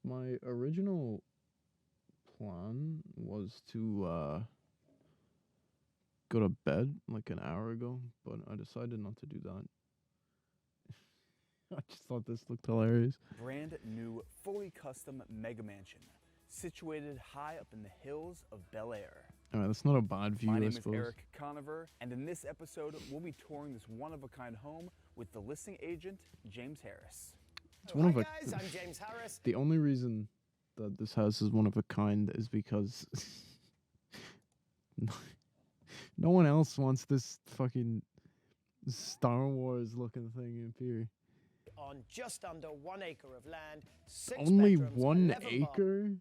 My original plan was to go to bed like an hour ago, but I decided not to do that. I just thought this looked hilarious. Brand new, fully custom mega mansion, situated high up in the hills of Bel Air. Alright, that's not a bad view, My I name is suppose. Eric Conover, and in this episode, we'll be touring this one-of-a-kind home with the listing agent, James Harris. It's one of Hi a. guys, I'm James Harris. The only reason that this house is one of a kind is because no one else wants this fucking Star Wars looking thing up here. On just under 1 acre of land, 6 Only bedrooms, 1 11 bar- acre?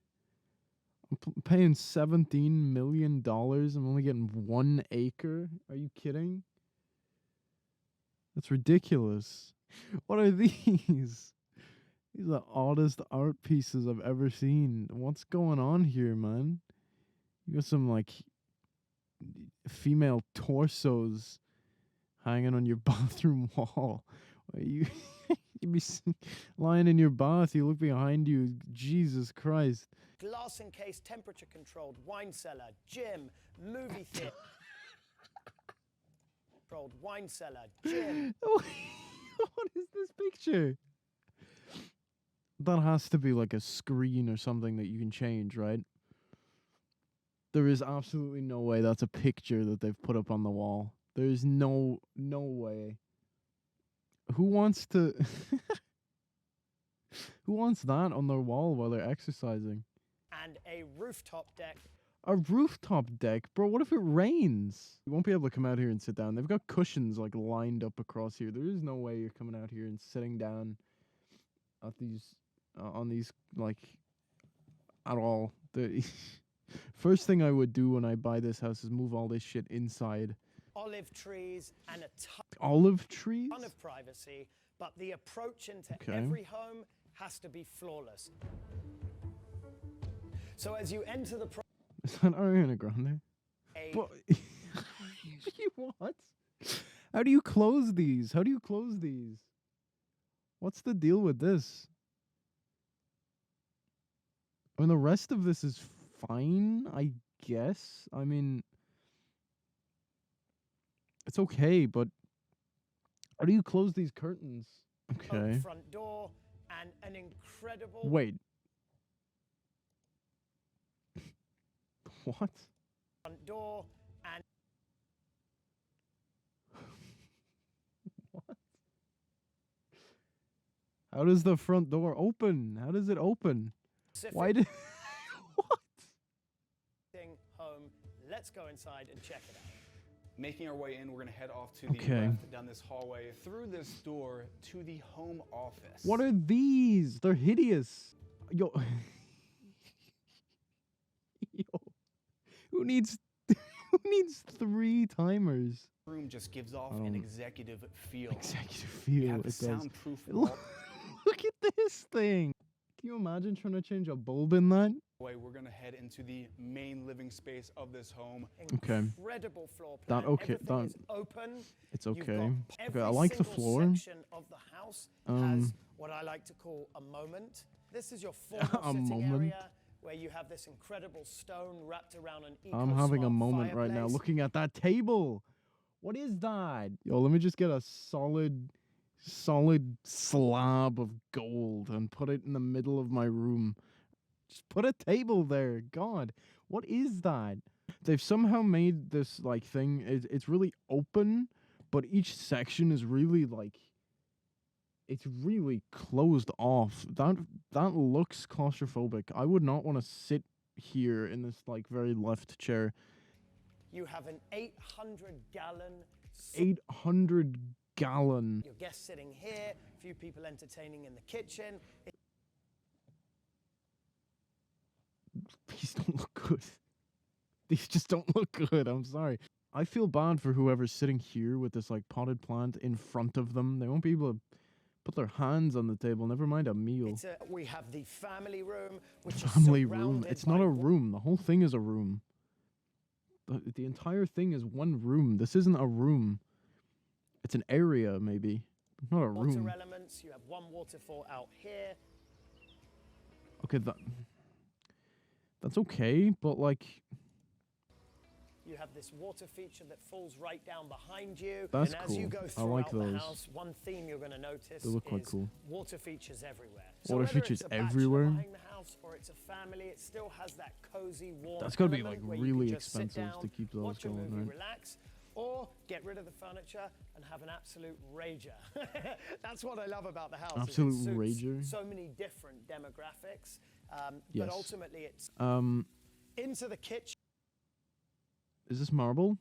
I'm paying $17 million. I'm only getting 1 acre. Are you kidding? That's ridiculous. What are these? These are the oddest art pieces I've ever seen. What's going on here, man? You got some, like, female torsos hanging on your bathroom wall. You be lying in your bath, you look behind you. Jesus Christ. glass encased, temperature controlled wine cellar, gym, movie theater. Controlled wine cellar, gym. What is this picture? That has to be like a screen or something that you can change, right? There is absolutely no way that's a picture that they've put up on the wall. There is no way. Who wants to Who wants that on their wall while they're exercising? And a rooftop deck. A rooftop deck? Bro, what if it rains? You won't be able to come out here and sit down. They've got cushions like lined up across here. There is no way you're coming out here and sitting down at these on these, like, at all. The first thing I would do when I buy this house is move all this shit inside. Olive trees and a Olive trees? ton of privacy, but the approach into Okay. every home has to be flawless. So as you enter the Is that Ariana Grande? a But what? How do you close these? How do you close these? What's the deal with this? I mean, the rest of this is fine, I guess. I mean, it's okay, but how do you close these curtains? Okay. front door and an incredible Wait. What? front door and What? How does the front door open? How does it open? specific Why did... What? home. Let's go inside and check it out. Making our way in, we're gonna head off to the Okay. left down this hallway, through this door to the home office. What are these? They're hideous. Yo. Yo. Who needs 3 timers? room just gives off I an don't- executive feel. Executive You feel. have It the does. soundproof Look at this thing. Can you imagine trying to change a bulb in that? hallway. We're gonna head into the main living space of this home. Okay. Incredible floor plan. That okay, Everything that is open. it's You've okay. got Okay, every I like the single floor. section of the house has Um, what I like to call a moment. This is your formal A sitting moment. area where you have this incredible stone wrapped around an I'm having a eco-smart moment right now fireplace. looking at that table. What is that? Yo, let me just get a solid slab of gold and put it in the middle of my room. Just put a table there. God, what is that? They've somehow made this like thing. It's really open, but each section is really like it's really closed off. That looks claustrophobic. I would not want to sit here in this like very left chair. You have an 800-gallon 800-gallon. your guests sitting here, a few people entertaining in the kitchen. These don't look good. These just don't look good. I'm sorry. I feel bad for whoever's sitting here with this like potted plant in front of them. They won't be able to put their hands on the table. Never mind a meal. We have the family room, which Family is room. surrounded It's not by a room. The whole thing is a room. The entire thing is one room. This isn't a room. It's an area, maybe. Not a water room. elements. You have one waterfall out here. Okay, that's okay, but like You have this water feature that falls right down behind you. That's and as you cool. go I throughout like the those. house, one theme you're going to notice They look quite is cool. water features everywhere. Water whether features it's a bachelor everywhere? buying the house or it's a family, it still has that cozy, warm That's gotta be element like where you can really just sit expensive to down, keep those watch a going, movie, right? relax, or get rid of the furniture and have an absolute rager. That's what I love about the house. is it Absolute suits rager? So many different demographics, Yes. but ultimately it's into the kitchen. Is this marble?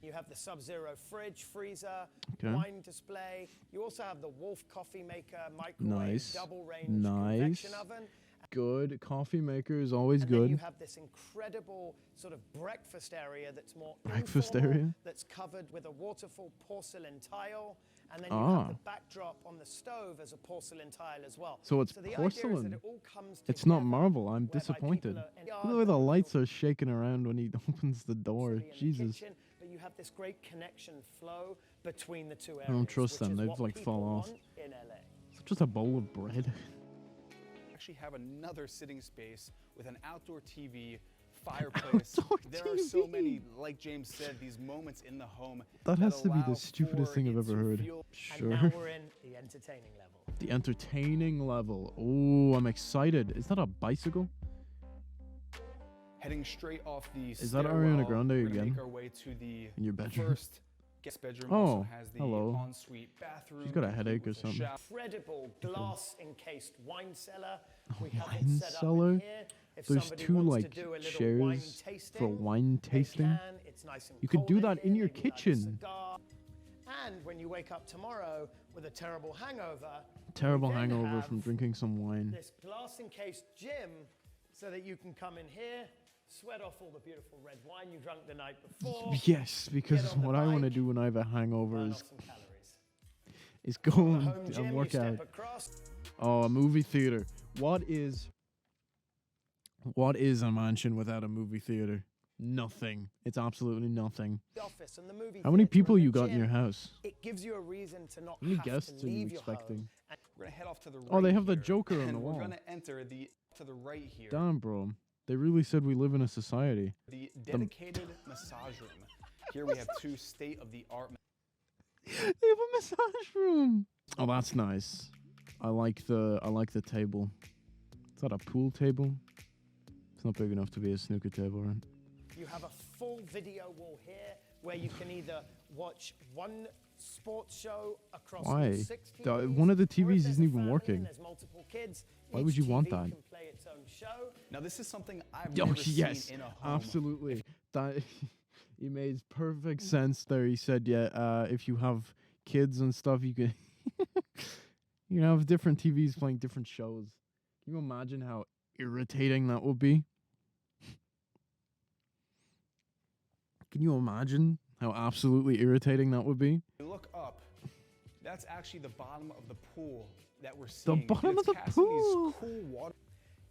You have the Sub-Zero fridge, freezer, Okay. wine display. You also have the Wolf coffee maker, microwave, Nice. double range Nice. convection oven. Good. Coffee maker is always And then you good. have this incredible sort of breakfast area that's more Breakfast informal, area? that's covered with a waterfall porcelain tile. And then you have the backdrop on the stove as a porcelain tile as well. So it's the idea is porcelain. that it all comes It's not together, marble. I'm whereby disappointed. people are in Look at the way the yard, lights are shaking around when he opens the door. in the Jesus. kitchen, but you have this great connection flow between the two areas. I don't trust which them. is They'd what like people fall off. want in LA. It's just a bowl of bread. Actually have another sitting space with an outdoor TV, fireplace. Outdoor There are so TV. many, like James said, these moments in the home That has to be allow the stupidest for thing I've it ever to heard. feel- And now Sure. we're in the entertaining level. The entertaining level. Oh, I'm excited. Is that a bicycle? Heading straight off the Is that Ariana stairwell, Grande we're gonna again? Make our way to the In your bedroom? first guest bedroom. Oh, Also has the hello. ensuite bathroom. She's got a complete headache or with a something. shower. Incredible glass encased wine cellar. We have wine it set up cellar? in here. If There's somebody two wants like to do a little wine chairs tasting, for wine they tasting. can. It's nice and You could cold do that in here, your maybe light a kitchen. cigar. And when you wake up tomorrow with a terrible hangover, Terrible we then hangover have from drinking some wine. this glass encased gym so that you can come in here, sweat off all the beautiful red wine you drank the night before. Yes, because Get on the what I want to bike, do when I have a hangover burn is, off some calories. is go The and, home and gym, work you out. step across. Oh, a movie theater. What is a mansion without a movie theater? Nothing. It's absolutely nothing. The office and the movie How many theater people and the you got in gym. your house? It gives you a reason to not How many have guests to are you leave your home. expecting? And We're gonna head off to the right. Oh, they have the here, Joker on and the we're wall. gonna enter to the right here. Damn, bro. They really said we live in a society. The dedicated massage room. Here we have two state-of-the-art. They have a massage room. Oh, that's nice. I like the table. Is that a pool table? It's not big enough to be a snooker table, right? you have a full video wall here where you can either watch one sports show across all Why? 6 The- TVs, one of the or if TVs there's isn't a even family working. and there's multiple kids, Why each would you want TV that? can play its own show. Now this is something I've Oh, never yes, seen in a home. absolutely. That he made perfect sense there. He said, "Yeah, if you have kids and stuff, you can you know have different TVs playing different shows." Can you imagine how irritating that would be? Can you imagine how absolutely irritating that would be? You look up. That's actually the bottom of the pool that we're The seeing. and bottom it's of the casting pool. These cool water.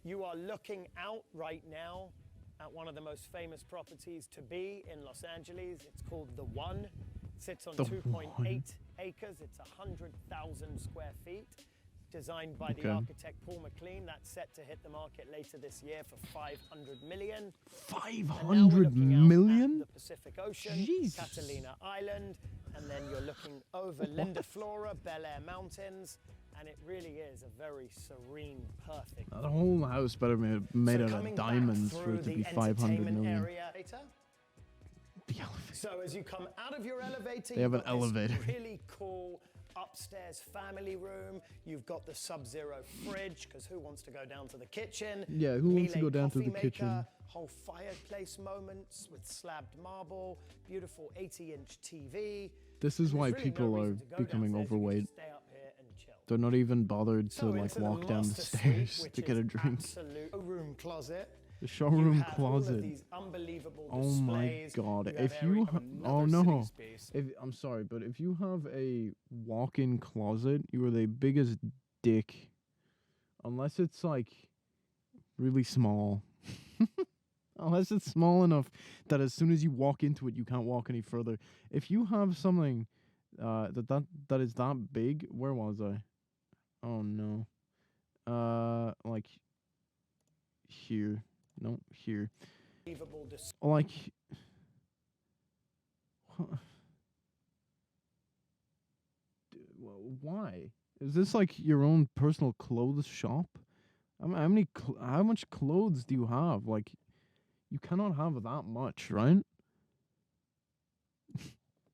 You are looking out right now at one of the most famous properties to be in Los Angeles. It's called The One. It sits on The 2.8 One. acres. It's 100,000 square feet. Designed by Okay. the architect Paul McLean. That's set to hit the market later this year for $500 million. And now we're 500 looking out at million? the Pacific Ocean, Jesus. Catalina Island, and then you're looking over Linda Flora, Bel Air Mountains, and it really is a very serene, perfect. The whole house better be made So out coming of back diamonds for through it to the be 500 entertainment million. area later. The elevator. So as you come out of your elevator, They have you've an got this elevator. really cool upstairs family room. You've got the Sub-Zero fridge, because who wants to go down to the kitchen? Yeah, who wants to Miele go down to coffee the kitchen? maker, whole fireplace moments with slabbed marble, beautiful 80-inch TV. This is And why there's really no people are reason to go becoming downstairs. You can overweight. just stay up here and chill. They're not even bothered to So like into the walk down the master suite, stairs which to get a is drink. Absolute room closet. The You showroom have all of closet. these unbelievable Oh my displays. god! You have If you, area- oh Another sitting no! space. If I'm sorry, but if you have a walk-in closet, you are the biggest dick. Unless it's like really small. Unless it's small enough that as soon as you walk into it, you can't walk any further. If you have something that is that big, where was I? Oh no! like here. No, here. Unbelievable Like, why? Is this like your own personal clothes shop? How much clothes do you have? Like, you cannot have that much, right?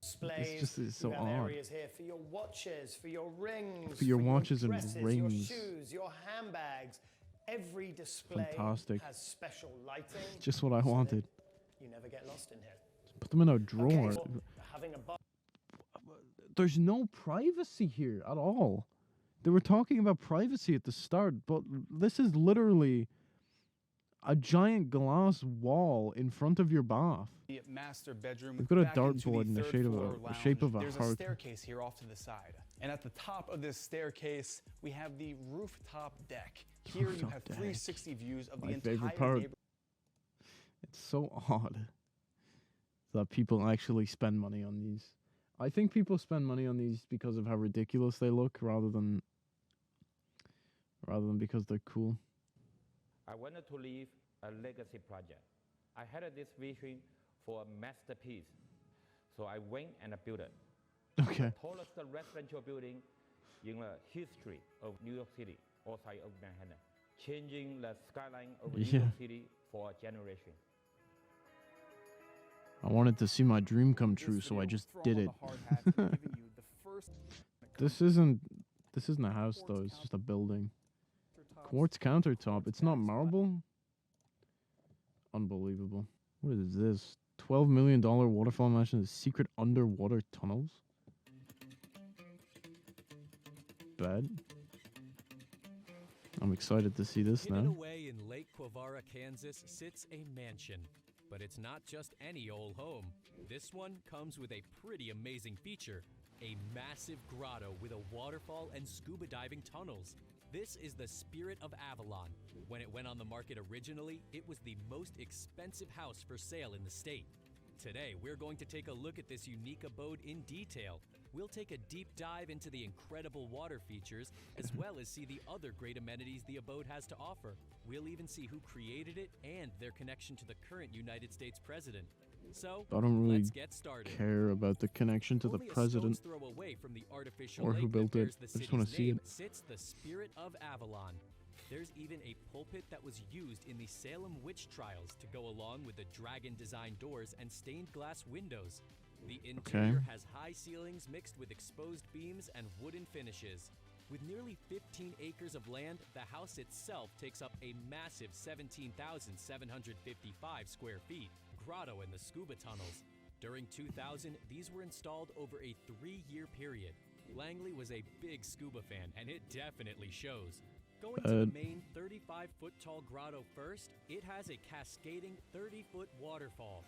displays. It's so you have odd. areas here for your watches, for your rings, For your watches and dresses, rings. your shoes, your handbags. Every display Fantastic. has special lighting. Just what I so that wanted. You never get lost in here. Put them in a drawer. Okay, so having a bar There's no privacy here at all. They were talking about privacy at the start, but this is literally a giant glass wall in front of your bath. The master bedroom. We've got a back into dartboard in the third shape floor of a shape of a There's heart. a staircase here off to the side. And at the top of this staircase, we have the rooftop deck. Here you Rooftop have deck. 360 views of My the entire favorite part. neighborhood. It's so odd that people actually spend money on these. I think people spend money on these because of how ridiculous they look, rather than because they're cool. I wanted to leave a legacy project. I had this vision for a masterpiece, so I went and I built it. Okay. Tallest residential building in the history of New York City, outside of Manhattan, changing the skyline of New Yeah. York City for a generation. I wanted to see my dream come This true, so I video, just for all did of it. the hard hats, we're giving you the first This isn't a house though, it's just a building. Quartz countertop. It's not marble? Unbelievable. What is this? $12 million waterfall mansion with secret underwater tunnels? Bad. I'm excited to see this Hidden now. away in Lake Quivara, Kansas, sits a mansion. But it's not just any old home. This one comes with a pretty amazing feature. A massive grotto with a waterfall and scuba diving tunnels. This is the Spirit of Avalon. When it went on the market originally, it was the most expensive house for sale in the state. Today, we're going to take a look at this unique abode in detail. We'll take a deep dive into the incredible water features, as well as see the other great amenities the abode has to offer. We'll even see who created it and their connection to the current United States president. So, I don't really let's get started. care about the connection to the Only a president stone's throw away from the artificial or lake who that built it. bears the I just want to city's see name it. sits the Spirit of Avalon. There's even a pulpit that was used in the Salem witch trials to go along with the dragon design doors and stained glass windows. The interior has high ceilings mixed with exposed beams and wooden finishes. With nearly 15 acres of land, the house itself takes up a massive 17,755 square feet. Grotto and the scuba tunnels. During 2000, these were installed over a 3-year period. Langley was a big scuba fan, and it definitely shows. Going to the main 35-foot-tall grotto first, it has a cascading 30-foot waterfall.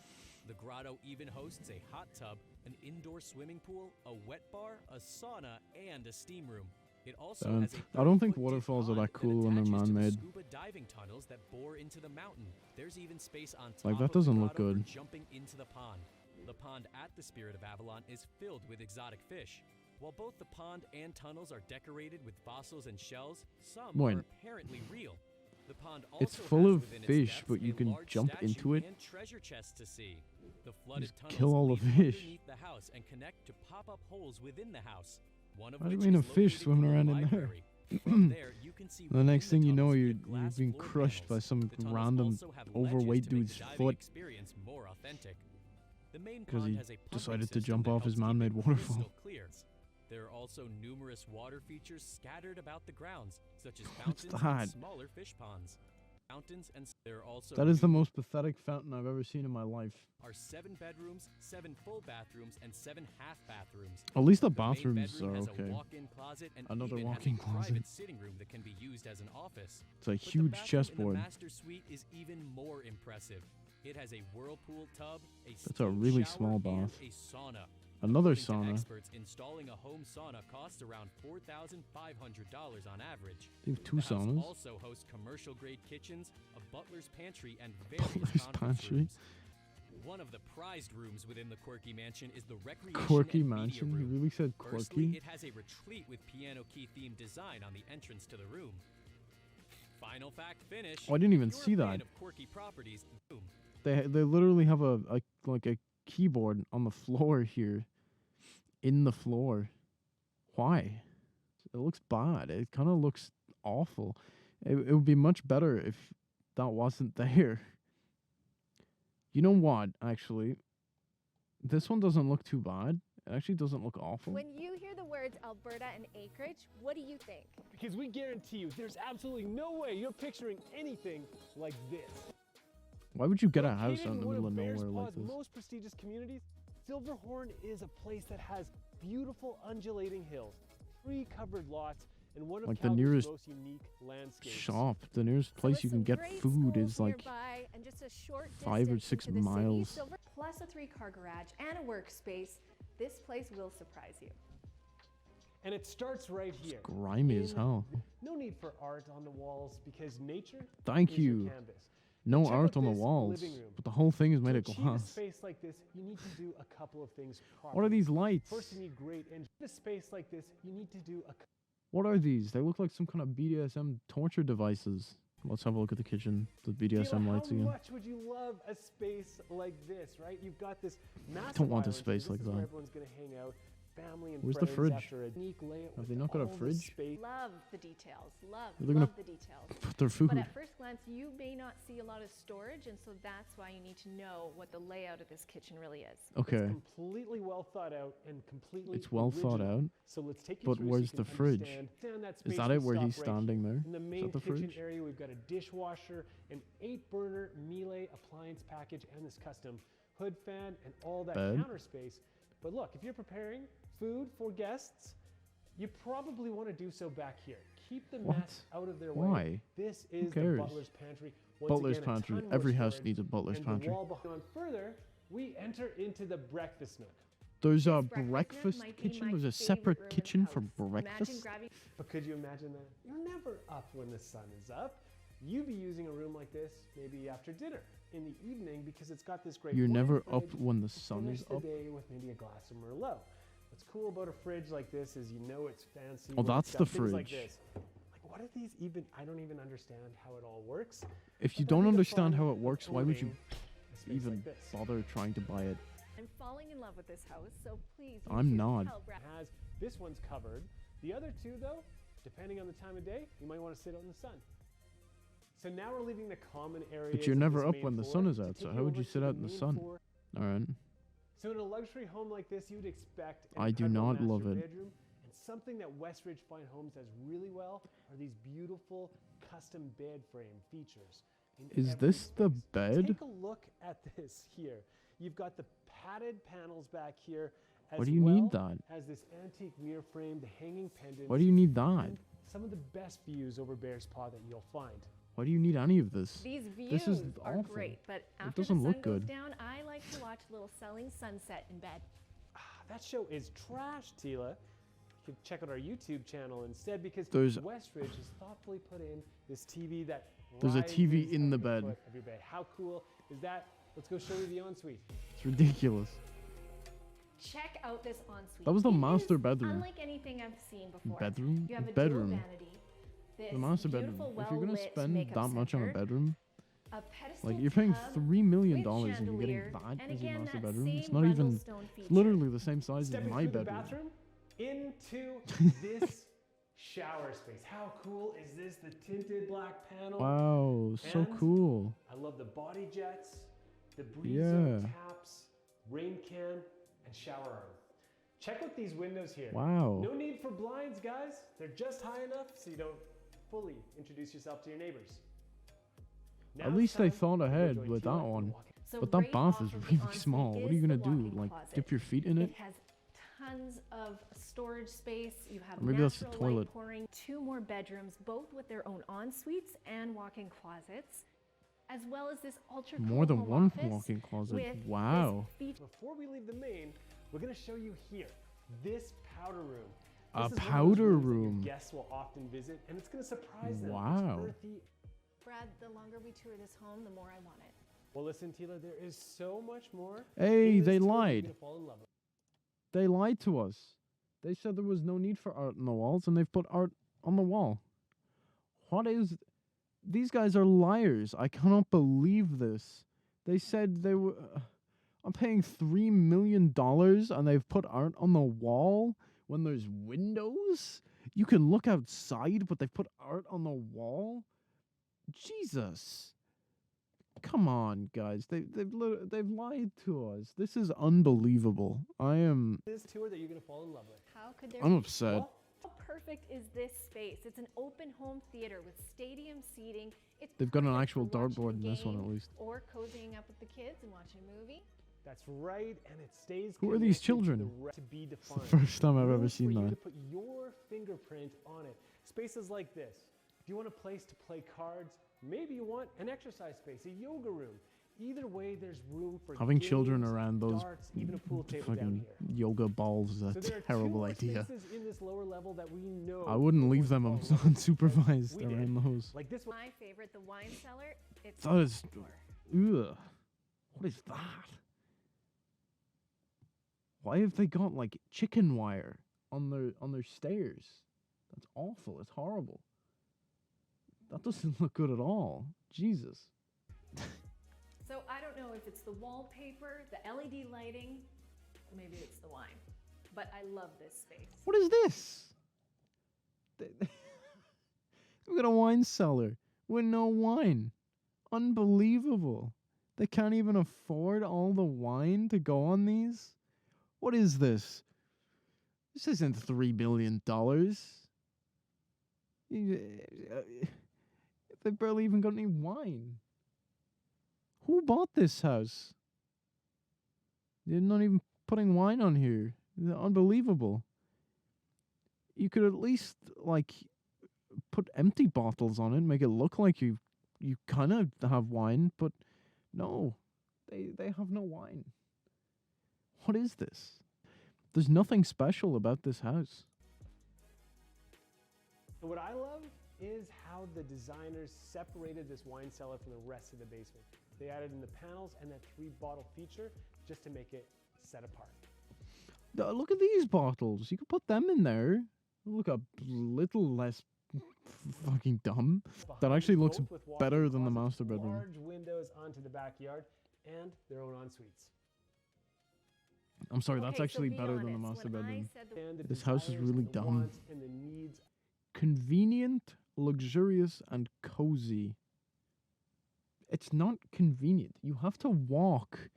The grotto even hosts a hot tub, an indoor swimming pool, a wet bar, a sauna, and a steam room. It also has a I don't think 30-foot waterfalls are pond that cool when they're attaches to the man-made. Scuba diving tunnels that bore into the mountain. There's even space on top Like, that of the doesn't look grotto for good. jumping into the pond. The pond at the Spirit of Avalon is filled with exotic fish. While both the pond and tunnels are decorated with fossils and shells, some Wait. are apparently real. The pond It's also full has of within its fish, depths but you a can large jump statue into it. and treasure chests to see. The flooded Just tunnels kill all the lead fish. underneath the house and connect to pop-up holes within the house. One of How do you which mean is a fish located swimming the around in there? library. From there, you can see The within next thing you know, tunnels you're with glass being floor crushed by panels. some The tunnels random also have ledges overweight to make dude's the diving foot experience more authentic. The main because pond he has a pumping decided to system jump that off his helps keep man-made it waterfall. crystal clear. There are also numerous water features scattered about the grounds, such as fountains that? and smaller fish ponds. Fountains and there are also That is the most pathetic fountain I've ever seen in my life. are 7 bedrooms, 7 full bathrooms, and 7 half bathrooms. At least the The main bathrooms bedroom are has okay. a walk-in closet and Another even walk-in has a closet. private sitting room that can be used as an office. It's a But the huge bathroom in chessboard. the master suite is even more impressive. It has a whirlpool tub, a That's a steam really shower, small and bath. a sauna. Another According to sauna. experts, installing a home sauna costs around $4,500 on average. They have 2 The house saunas. also hosts commercial-grade kitchens, a butler's pantry, and various Butler's conference pantry? rooms. One of the prized rooms within the quirky mansion is the recreation Quirky and media mansion? He room. really said Firstly, quirky? it has a retreat with piano key themed design on the entrance to the room. Final fact finish. Oh, I didn't even If you're see a that. fan of quirky properties, boom. They literally have a like a keyboard on the floor here, in the floor. Why? It looks bad. It kind of looks awful. It would be much better if that wasn't there. You know what? Actually, this one doesn't look too bad. It actually doesn't look awful. When you hear the words Alberta and acreage, what do you think? Because we guarantee you, there's absolutely no way you're picturing anything like this. Why would you get a Located house out in the one middle of Bears nowhere like Paw's this? most prestigious communities, Silverhorn is a place that has beautiful undulating hills, tree-covered lots, and one of Like the Calgary's nearest most unique landscapes. Shop, the nearest So place with you can some get great food is schools like nearby and just a short 5 or distance 6 into the city, miles. Silver, plus a 3-car garage and a workspace, this place will surprise you. And it starts right here. grimy as in- hell. No need for art on the walls because nature Thank is your you. canvas. No Check art out on the this walls, living room. but the whole thing is made To of achieve a glass. space like this, you need to do a couple of things properly. What are these lights? First, you need great engine. In a space like this, you need to do a What are these? They look like some kind of BDSM torture devices. Let's have a look at the kitchen. The BDSM lights How again. much would you love a space like this, right? You've got this massive Don't want a island here. space This like is where that. everyone's going to hang out, family and Where's the friends fridge? after a unique layout Have with they not got a all the fridge? space. Love the details, love They're gonna the details. Put their food. But at first glance, you may not see a lot of storage, and so that's why you need to know what the layout of this kitchen really is. Okay, Completely well thought out and completely it's well thought original. out. So let's take you But through so where's you the can fridge? understand that Is space that we it where stop he's right standing here. there? In the Is main that the kitchen fridge? area, we've got a dishwasher, an 8-burner Miele appliance package, and this custom hood fan and all that Bed. counter space. But look, if you're preparing food for guests, you probably want to do so back here. Keep the What? mess out of their way. Why? This is the cares? butler's pantry. Once Butler's again, a pantry. ton more Every house storage. needs a butler's And pantry. The wall behind further, we enter into the breakfast nook. There's a This breakfast nook breakfast might be kitchen. my There's a favorite separate room in the kitchen for house. Imagine breakfast. grabbing But could you imagine that? You're never up when the sun is up. You'd be using a room like this maybe after dinner in the evening because it's got this great You're wine never fridge up when the to sun finish is the up. day with maybe a glass of Merlot. What's cool about a fridge like this is you know it's fancy. Oh, when that's it's the got things like fridge. this. Like what are these even? I don't even understand how it all works. If you But that'd don't be the understand fun how it of works, why would you owning a space even like this. bother trying to buy it? I'm falling in love with this house, so please. use I'm your not. help, Has this one's covered. The other two, though, depending on the time of day, you might want to sit out in the sun. So now we're leaving the common areas. But you're of never this up main when the floor sun is to out, so take how would over you to sit out in the main sun? floor. All right. So in a luxury home like this, you'd expect an I do incredible not love master it. bedroom. And something that Westridge Fine Homes does really well are these beautiful custom bed frame features. in Is every this the space. bed? Take a look at this here. You've got the padded panels back here. Why do you need that? As this antique mirror frame, the hanging pendants. Why do you need that? and some of the best views over Bears Paw that you'll find. Why do you need any of this? These views This is are awful. great, but after doesn't the sun look goes good. down, I like to watch a little selling sunset in bed. That show is trash, Tila. You could check out our YouTube channel instead because There's- Westridge has thoughtfully put in this TV that There's a TV rises in the every bed. foot of your bed. How cool is that? Let's go show you the ensuite. It's ridiculous. Check out this ensuite. That was the It master is bedroom. Unlike anything I've seen before. Bedroom? You have a Bedroom. dual vanity. This The master bedroom. beautiful, If you're gonna well-lit spend makeup that much on a center, bedroom, a pedestal like you're paying tub $3 million with and you're getting chandelier, that and as your again, master that bedroom. It's same not even. Rundle-stone It's feature. literally the same size as Stepping my through the bedroom. bathroom into this shower space. How cool is this? The tinted black panel. Wow, so And- cool. I love the body jets, the Breezo taps, rain can, and shower arm. Check out these windows here. Wow. No need for blinds, guys. They're just high enough so you don't fully introduce yourself to your neighbors. Now At it's least they time thought to go ahead join with Tila that and one. walk in. So But that right bath off is of the really ensuite small. What are is you gonna the do? walk-in Like closet. dip your feet in it? It has tons of storage space. You have Or maybe that's the natural light toilet. pouring. 2 more bedrooms, both with their own en-suites and walk-in closets, as well as this ultra More cool than home one office walk-in closet. with this Wow. Before we leave the main, we're going to show you here, this powder room. A This is one of those powder rooms that your room. guests will often visit, and it's going to surprise them. It's Wow. earthy. Brad, the longer we tour this home, the more I want it. Well, listen, Tila, there is so much more. Hey, in this they tour that you're lied. gonna fall in love with. They lied to us. They said there was no need for art on the walls, and they've put art on the wall. What is? These guys are liars. I cannot believe this. They said they were... I'm paying $3 million and they've put art on the wall when there's windows? You can look outside, but they've put art on the wall? Jesus. Come on, guys. They've lied to us. This is unbelievable. I am... This tour that you're going to fall in love with. How could there I'm be upset. How perfect is this space? It's an open home theater with stadium seating. It's They've got an perfect actual for watching dartboard in a this one, game at least. Or cozying up with the kids and watching a movie. That's right, and it stays Who are these connected to children? the to be defined. First time I've ever Room seen for you that. to put your fingerprint on it. Spaces like this. Do you want a place to play cards? Maybe you want an exercise space, a yoga room. Either way, there's room for Having games, children around those darts, even a pool table down fucking here. yoga balls is So a there are terrible two more idea. spaces in this lower level that we know I wouldn't you're leave them going to fall in love with, unsupervised we did. around those. Like this one. My favorite, the wine cellar. It's That is... outdoor. Ugh. What is that? Why have they got, like, chicken wire on their stairs? That's awful. It's horrible. That doesn't look good at all. Jesus. So I don't know if it's the wallpaper, the LED lighting, maybe it's the wine. But I love this space. What is this? We've got a wine cellar with no wine. Unbelievable. They can't even afford all the wine to go on these? What is this? This isn't $3 billion. They've barely even got any wine. Who bought this house? They're not even putting wine on here. They're unbelievable. You could at least, like, put empty bottles on it, make it look like you kind of have wine, but no, they have no wine. What is this? There's nothing special about this house. And what I love is how the designers separated this wine cellar from the rest of the basement. They added in the panels and that 3-bottle feature just to make it set apart. Look at these bottles. You could put them in there. Look a little less fucking dumb. That Behind actually looks both with better walk-in than the closets, master bedroom. Large windows onto the backyard and their own en-suites. I'm sorry, that's Okay, so actually be better than the honest, master when I bedroom. said the And the This house is desires really and the dumb. wants and the needs. Convenient, luxurious, and cozy. It's not convenient. You have to walk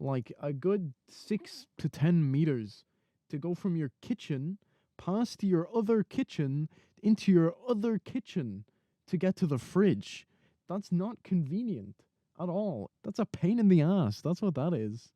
like a good 6 to 10 meters to go from your kitchen past your other kitchen into your other kitchen to get to the fridge. That's not convenient at all. That's a pain in the ass. That's what that is.